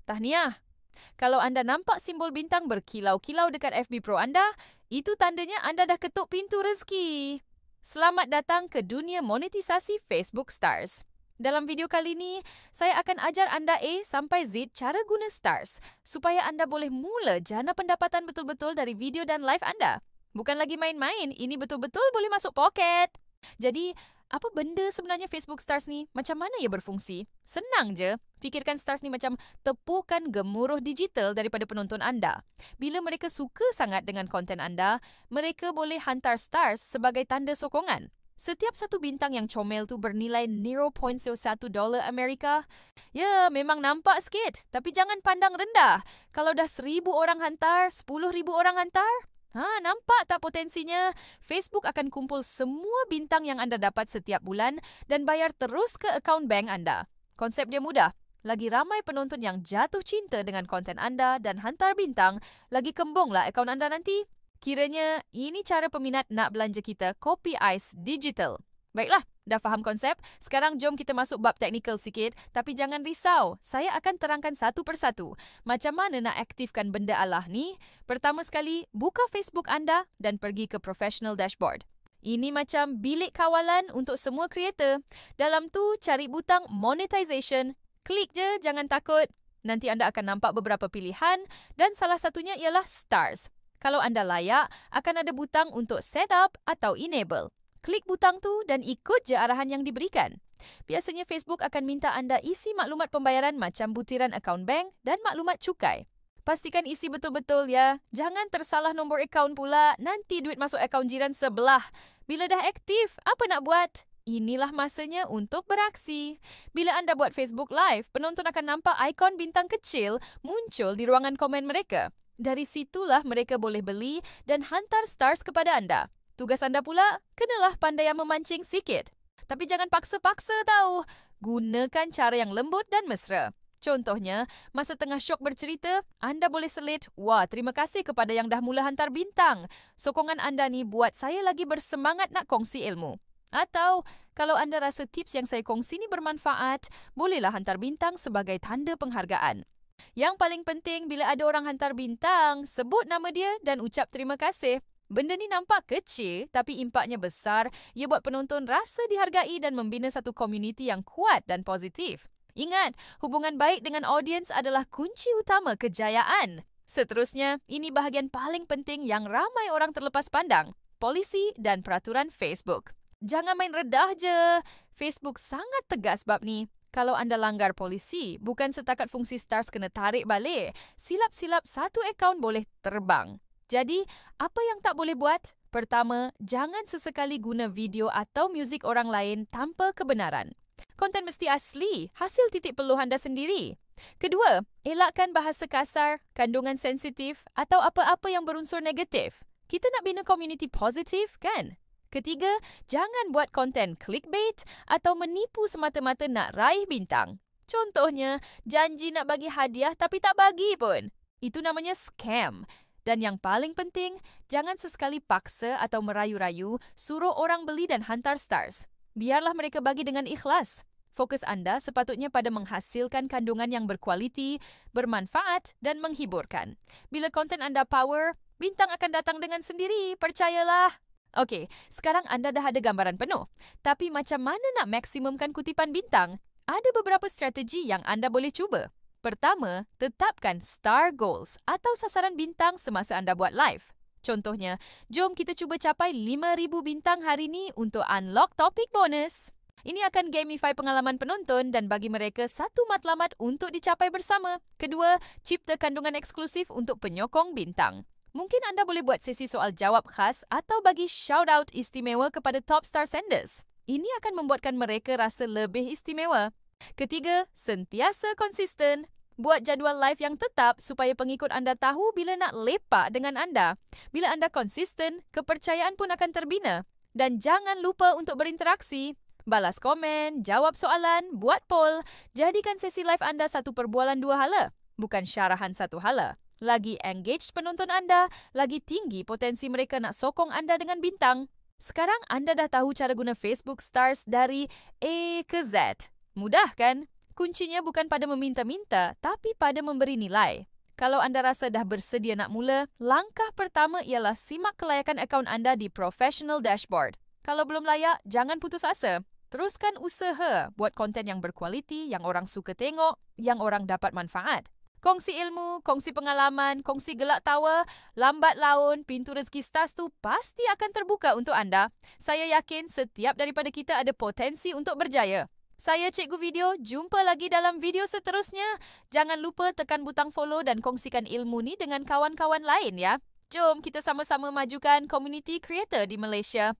Tahniah! Kalau anda nampak simbol bintang berkilau-kilau dekat FB Pro anda, itu tandanya anda dah ketuk pintu rezeki. Selamat datang ke dunia monetisasi Facebook Stars. Dalam video kali ini, saya akan ajar anda A sampai Z cara guna Stars supaya anda boleh mula jana pendapatan betul-betul dari video dan live anda. Bukan lagi main-main, ini betul-betul boleh masuk poket. Jadi, apa benda sebenarnya Facebook Stars ni? Macam mana ia berfungsi? Senang je. Fikirkan Stars ni macam tepukan gemuruh digital daripada penonton anda. Bila mereka suka sangat dengan konten anda, mereka boleh hantar Stars sebagai tanda sokongan. Setiap satu bintang yang comel tu bernilai $0.01 Amerika. Ya, memang nampak sikit. Tapi jangan pandang rendah. Kalau dah 1,000 orang hantar, 10,000 orang hantar, nampak tak potensinya? Facebook akan kumpul semua bintang yang anda dapat setiap bulan dan bayar terus ke akaun bank anda. Konsep dia mudah. Lagi ramai penonton yang jatuh cinta dengan konten anda dan hantar bintang, lagi kembunglah akaun anda nanti. Kiranya ini cara peminat nak belanja kita Copy Ice Digital. Baiklah, dah faham konsep? Sekarang jom kita masuk bab teknikal sikit. Tapi jangan risau, saya akan terangkan satu persatu. Macam mana nak aktifkan benda Allah ni? Pertama sekali, buka Facebook anda dan pergi ke Professional Dashboard. Ini macam bilik kawalan untuk semua kreator. Dalam tu, cari butang Monetization. Klik je, jangan takut. Nanti anda akan nampak beberapa pilihan dan salah satunya ialah Stars. Kalau anda layak, akan ada butang untuk Setup atau Enable. Klik butang tu dan ikut je arahan yang diberikan. Biasanya Facebook akan minta anda isi maklumat pembayaran macam butiran akaun bank dan maklumat cukai. Pastikan isi betul-betul ya. Jangan tersalah nombor akaun pula. Nanti duit masuk akaun jiran sebelah. Bila dah aktif, apa nak buat? Inilah masanya untuk beraksi. Bila anda buat Facebook Live, penonton akan nampak ikon bintang kecil muncul di ruangan komen mereka. Dari situlah mereka boleh beli dan hantar Stars kepada anda. Tugas anda pula, kenalah pandai memancing sikit. Tapi jangan paksa-paksa tahu. Gunakan cara yang lembut dan mesra. Contohnya, masa tengah syok bercerita, anda boleh selit, "Wah, terima kasih kepada yang dah mula hantar bintang. Sokongan anda ni buat saya lagi bersemangat nak kongsi ilmu." Atau, kalau anda rasa tips yang saya kongsi ni bermanfaat, bolehlah hantar bintang sebagai tanda penghargaan. Yang paling penting, bila ada orang hantar bintang, sebut nama dia dan ucap terima kasih. Benda ni nampak kecil tapi impaknya besar. Ia buat penonton rasa dihargai dan membina satu komuniti yang kuat dan positif. Ingat, hubungan baik dengan audiens adalah kunci utama kejayaan. Seterusnya, ini bahagian paling penting yang ramai orang terlepas pandang. Polisi dan peraturan Facebook. Jangan main redah je. Facebook sangat tegas bab ni. Kalau anda langgar polisi, bukan setakat fungsi Stars kena tarik balik. Silap-silap satu akaun boleh terbang. Jadi, apa yang tak boleh buat? Pertama, jangan sesekali guna video atau muzik orang lain tanpa kebenaran. Konten mesti asli, hasil titik peluh anda sendiri. Kedua, elakkan bahasa kasar, kandungan sensitif atau apa-apa yang berunsur negatif. Kita nak bina komuniti positif, kan? Ketiga, jangan buat konten clickbait atau menipu semata-mata nak raih bintang. Contohnya, janji nak bagi hadiah tapi tak bagi pun. Itu namanya scam. Dan yang paling penting, jangan sesekali paksa atau merayu-rayu suruh orang beli dan hantar Stars. Biarlah mereka bagi dengan ikhlas. Fokus anda sepatutnya pada menghasilkan kandungan yang berkualiti, bermanfaat dan menghiburkan. Bila konten anda power, bintang akan datang dengan sendiri, percayalah. Okey, sekarang anda dah ada gambaran penuh. Tapi macam mana nak maksimumkan kutipan bintang? Ada beberapa strategi yang anda boleh cuba. Pertama, tetapkan star goals atau sasaran bintang semasa anda buat live. Contohnya, jom kita cuba capai 5,000 bintang hari ini untuk unlock topik bonus. Ini akan gamify pengalaman penonton dan bagi mereka satu matlamat untuk dicapai bersama. Kedua, cipta kandungan eksklusif untuk penyokong bintang. Mungkin anda boleh buat sesi soal jawab khas atau bagi shout-out istimewa kepada top star senders. Ini akan membuatkan mereka rasa lebih istimewa. Ketiga, sentiasa konsisten. Buat jadual live yang tetap supaya pengikut anda tahu bila nak lepak dengan anda. Bila anda konsisten, kepercayaan pun akan terbina. Dan jangan lupa untuk berinteraksi. Balas komen, jawab soalan, buat poll. Jadikan sesi live anda satu perbualan dua hala, bukan syarahan satu hala. Lagi engaged penonton anda, lagi tinggi potensi mereka nak sokong anda dengan bintang. Sekarang anda dah tahu cara guna Facebook Stars dari A ke Z. Mudah kan? Kuncinya bukan pada meminta-minta, tapi pada memberi nilai. Kalau anda rasa dah bersedia nak mula, langkah pertama ialah simak kelayakan akaun anda di Professional Dashboard. Kalau belum layak, jangan putus asa. Teruskan usaha buat konten yang berkualiti, yang orang suka tengok, yang orang dapat manfaat. Kongsi ilmu, kongsi pengalaman, kongsi gelak tawa, lambat laun, pintu rezeki Stars tu pasti akan terbuka untuk anda. Saya yakin setiap daripada kita ada potensi untuk berjaya. Saya Cikgu Video, jumpa lagi dalam video seterusnya. Jangan lupa tekan butang follow dan kongsikan ilmu ni dengan kawan-kawan lain ya. Jom kita sama-sama majukan komuniti kreator di Malaysia.